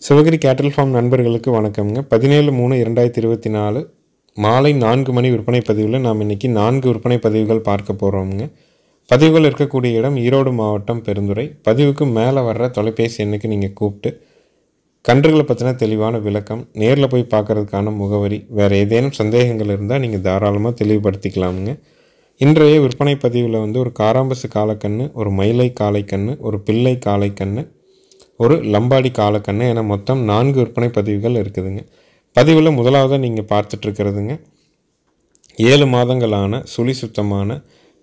சிவகிரி கேட்டல் ஃபார்ம் நண்பர்களுக்கு வணக்கம்ங்க. 17/3/2024 மாலை 4 மணி விற்பனை பதிவில் நாம் இன்றைக்கி 4 விற்பனை பதிவுகள் பார்க்க போகிறோம்ங்க. பதிவுகள் இருக்கக்கூடிய இடம் ஈரோடு மாவட்டம் பெருந்துறை. பதிவுக்கு மேலே வர்ற தொலைபேசி எண்ணுக்கு நீங்கள் கூப்பிட்டு கன்றுகளை பற்றின தெளிவான விளக்கம், நேரில் போய் பார்க்குறதுக்கான முகவரி, வேறு ஏதேனும் சந்தேகங்கள் இருந்தால் நீங்கள் தாராளமாக தெளிவுபடுத்திக்கலாமுங்க. இன்றைய விற்பனை பதிவில் ஒரு காராம்பசு காளைக்கன்று, ஒரு மயிலை காளைக்கன்று, ஒரு பிள்ளை காளைக்கன்று, ஒரு லம்பாடி காளைக்கன்று என மொத்தம் 4 விற்பனை பதிவுகள் இருக்குதுங்க. பதிவில் முதலாவதாக நீங்கள் பார்த்துட்ருக்கிறதுங்க 7 மாதங்களான சுழி சுத்தமான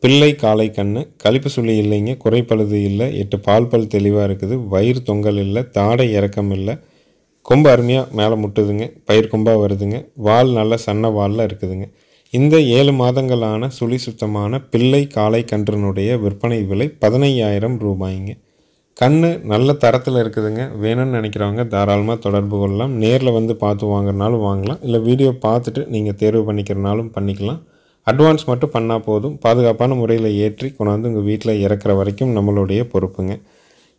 பிள்ளை காளைக்கன்று. கழிப்பு சுழி இல்லைங்க, குறைப்பழுது இல்லை, 8 பால் பல் தெளிவாக இருக்குது, வயிறு தொங்கல் இல்லை, தாடை இறக்கம் இல்லை, கொம்பு அருமையாக மேலே முட்டுதுங்க, பயிர் கொம்பாக வருதுங்க, வால் நல்ல சன்ன வாலில் இருக்குதுங்க. இந்த 7 மாதங்களான சுழி சுத்தமான பிள்ளை காளைக்கன்றினுடைய விற்பனை விலை 15,000 ரூபாய்ங்க. கன்று நல்ல தரத்தில் இருக்குதுங்க. வேணும்னு நினைக்கிறவங்க தாராளமாக தொடர்பு கொள்ளலாம். நேரில் வந்து பார்த்து வாங்குறனாலும் வாங்கலாம், இல்லை வீடியோ பார்த்துட்டு நீங்கள் தேர்வு பண்ணிக்கிறனாலும் பண்ணிக்கலாம். அட்வான்ஸ் மட்டும் பண்ணால் போதும். பாதுகாப்பான முறையில் ஏற்றி கொண்டாந்து உங்கள் வீட்டில் இறக்குற வரைக்கும் நம்மளுடைய பொறுப்புங்க.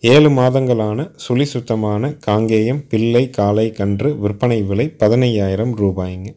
7 மாதங்களான சுழி சுத்தமான காங்கேயம் பிள்ளை காளை கன்று விற்பனை விலை 15,000 ரூபாய்ங்க.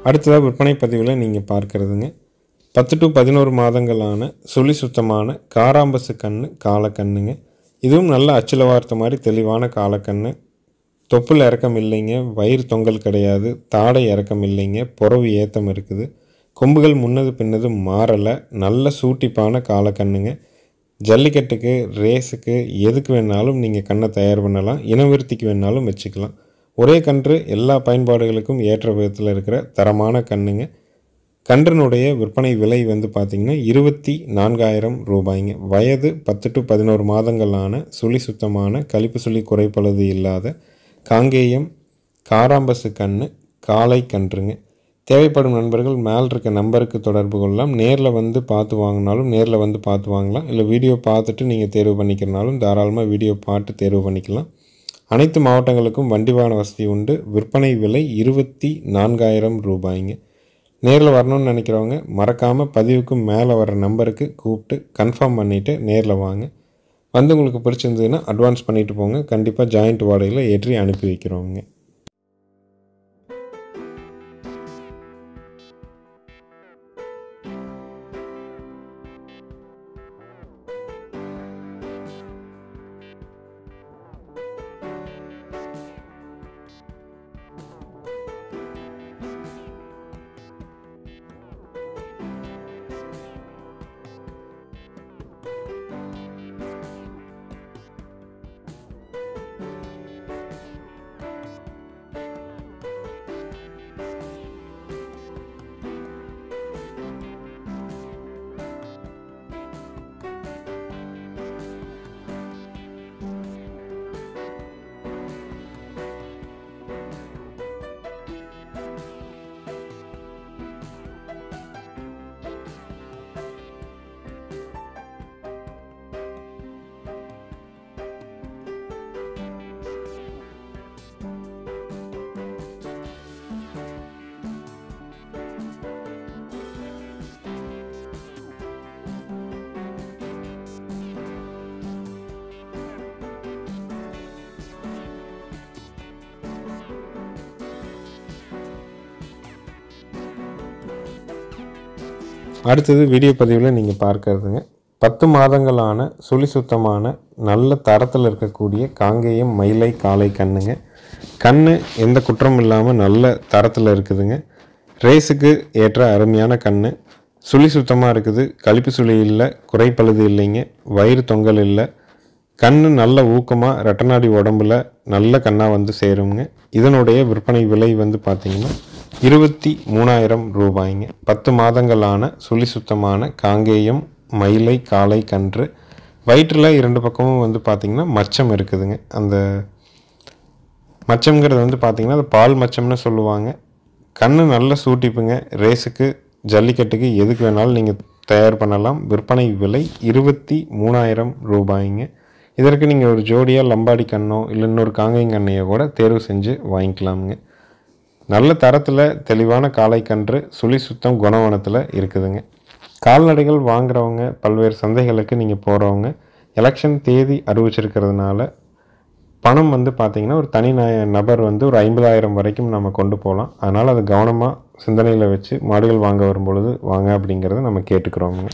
அடுத்ததாக விற்பனை பதிவில் நீங்கள் பார்க்குறதுங்க 10 to 11 மாதங்களான சுழி சுத்தமான காராம்பசு கன்று காளைக்கன்றுங்க. இதுவும் நல்ல அச்சில் வார்த்த மாதிரி தெளிவான காளைக்கன்று. தொப்புள் இறக்கம் இல்லைங்க, வயிறு தொங்கல் கிடையாது, தாடை இறக்கம் இல்லைங்க, புறவு ஏத்தம் இருக்குது, கொம்புகள் முன்னது பின்னது மாறலை, நல்ல சூட்டிப்பான காளைக்கன்றுங்க. ஜல்லிக்கட்டுக்கு, ரேஸுக்கு, எதுக்கு வேணாலும் நீங்கள் கண்ணை தயார் பண்ணலாம். இனவிருத்திக்கு வேணாலும் வச்சுக்கலாம். ஒரே கன்று எல்லா பயன்பாடுகளுக்கும் ஏற்ற விதத்தில் இருக்கிற தரமான கன்றுங்க. கன்றினுடைய விற்பனை விலை பார்த்திங்கன்னா 24,000 ரூபாய்ங்க. வயது 10 to 11 மாதங்களான சுழி சுத்தமான கழிப்பு சுழி குறைப்பழுது இல்லாத காங்கேயம் காராம்பசு கன்று காளை கன்றுங்க. தேவைப்படும் நண்பர்கள் மேல் இருக்க நம்பருக்கு தொடர்பு கொள்ளலாம். நேரில் வந்து பார்த்து வாங்கினாலும் நேரில் வந்து பார்த்து வாங்கலாம், இல்லை வீடியோ பார்த்துட்டு நீங்கள் தேர்வு பண்ணிக்கிறனாலும் தாராளமாக வீடியோ பார்த்து தேர்வு பண்ணிக்கலாம். அனைத்து மாவட்டங்களுக்கும் வண்டி வாகன வசதி உண்டு. விற்பனை விலை 24,000 ரூபாய்ங்க. நேரில் வரணும்னு நினைக்கிறவங்க மறக்காமல் பதிவுக்கு மேலே வர நம்பருக்கு கூப்பிட்டு கன்ஃபார்ம் பண்ணிவிட்டு நேரில் வாங்க. உங்களுக்கு பிடிச்சிருந்ததுன்னா அட்வான்ஸ் பண்ணிவிட்டு போங்க. கண்டிப்பாக ஜாயிண்ட் வாடகையில் ஏற்றி அனுப்பி வைக்கிறோங்க. அடுத்தது வீடியோ பதிவில் நீங்கள் பார்க்கறதுங்க 10 மாதங்களான சுழி சுத்தமான நல்ல தரத்தில் இருக்கக்கூடிய காங்கேயம் மயிலை காளை கண்ணுங்க. கண்ணு எந்த குற்றமும் இல்லாமல் நல்ல தரத்தில் இருக்குதுங்க. ரேஸுக்கு ஏற்ற அருமையான கண்ணு. சுழி சுத்தமாக இருக்குது, கழிப்பு சுழி இல்லை, குறைப்பழுது இல்லைங்க, வயிறு தொங்கல் இல்லை. கண்ணு நல்ல ஊக்கமாக ரெட்டநாடி உடம்புல நல்ல கண்ணாக வந்து சேருங்க. இதனுடைய விற்பனை விலை வந்து பார்த்திங்கன்னா 23,000 ரூபாய்ங்க. 10 மாதங்களான சுழி சுத்தமான காங்கேயம் மயிலை காளை கன்று. வயிற்றில் 2 பக்கமும் வந்து பார்த்திங்கன்னா மச்சம் இருக்குதுங்க. அந்த மச்சம்ங்கிறது வந்து பார்த்திங்கன்னா அது பால் மச்சம்னு சொல்லுவாங்க. கண்ணு நல்ல சூட்டிப்புங்க. ரேஸுக்கு ஜல்லிக்கட்டுக்கு எதுக்கு வேணாலும் நீங்கள் தயார் பண்ணலாம். விற்பனை விலை 23,000 ரூபாய்ங்க. இதற்கு நீங்கள் ஒரு ஜோடியாக லம்பாடி கண்ணோ இல்லை இன்னொரு காங்கேயம் கண்ணையோ கூட தேர்வு செஞ்சு வாங்கிக்கலாமுங்க. நல்ல தரத்தில் தெளிவான காளை கன்று சுழி சுத்தம் குணவனத்தில் இருக்குதுங்க. கால்நடைகள் வாங்குறவங்க பல்வேறு சந்தைகளுக்கு நீங்கள் போகிறவங்க எலெக்ஷன் தேதி அறிவிச்சிருக்கிறதுனால பணம் வந்து பார்த்திங்கன்னா ஒரு தனி நபர் வந்து ஒரு 50,000 வரைக்கும் நம்ம கொண்டு போகலாம். அதனால் அதை கவனமாக சிந்தனையில் வச்சு மாடுகள் வாங்க வரும்பொழுது வாங்க அப்படிங்கிறத நம்ம கேட்டுக்கிறோங்க.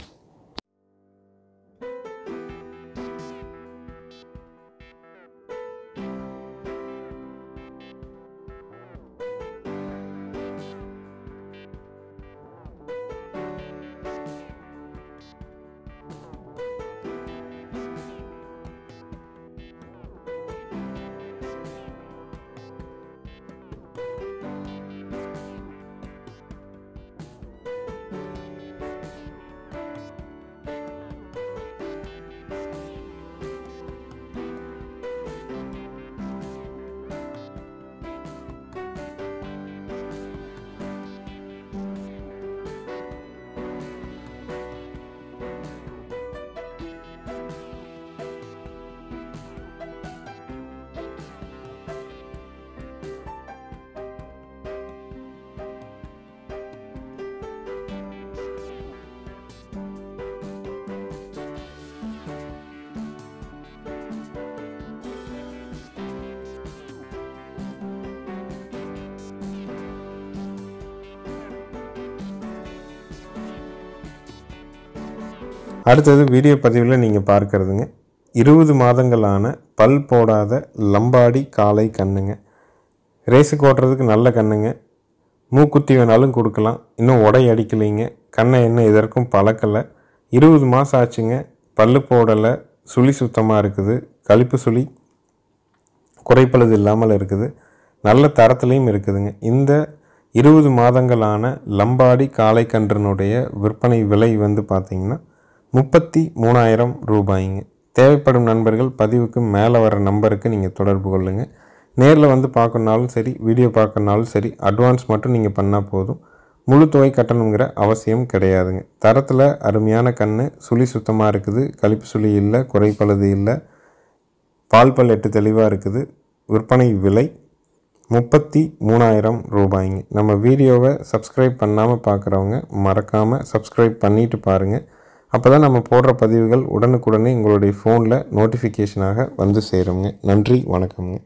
அடுத்தது வீடியோ பதிவில் நீங்கள் பார்க்குறதுங்க 20 மாதங்களான பல் போடாத லம்பாடி காளை கண்ணுங்க. ரேஸுக்கு ஓட்டுறதுக்கு நல்ல கண்ணுங்க. மூக்குத்தி வேணாலும் கொடுக்கலாம். இன்னும் உடை அடிக்கலைங்க. கண்ணை என்ன இதற்கும் பழக்கலை. 20 மாதம் ஆச்சுங்க. பல் போடலை, சுழி சுத்தமாக இருக்குது, கழிப்பு சுழி குறைப்பழுது இல்லாமல் இருக்குது, நல்ல தரத்துலேயும் இருக்குதுங்க. இந்த 20 மாதங்களான லம்பாடி காளை கன்றினுடைய விற்பனை விலை வந்து பார்த்திங்கன்னா 33,000 ரூபாய்ங்க. தேவைப்படும் நண்பர்கள் பதிவுக்கு மேலே வர நம்பருக்கு நீங்கள் தொடர்பு கொள்ளுங்கள். நேரில் வந்து பார்க்கணுனாலும் சரி, வீடியோ பார்க்கணுனாலும் சரி, அட்வான்ஸ் மட்டும் நீங்கள் பண்ணால் போதும். முழு தொகை கட்டணுங்கிற அவசியம் கிடையாதுங்க. தரத்தில் அருமையான கன்று, சுழி சுத்தமாக இருக்குது, கழிப்பு சுழி இல்லை, குறைப்பழுது இல்லை, பால் பல் 8 தெளிவாக இருக்குது. விற்பனை விலை 33,000 ரூபாய்ங்க. நம்ம வீடியோவை சப்ஸ்கிரைப் பண்ணாமல் பார்க்குறவங்க மறக்காமல் சப்ஸ்கிரைப் பண்ணிவிட்டு பாருங்கள். அப்போ தான் நம்ம போடுற பதிவுகள் உடனுக்குடனே உங்களுடைய ஃபோனில் நோட்டிஃபிகேஷனாக வந்து சேருங்க. நன்றி, வணக்கம்ங்க.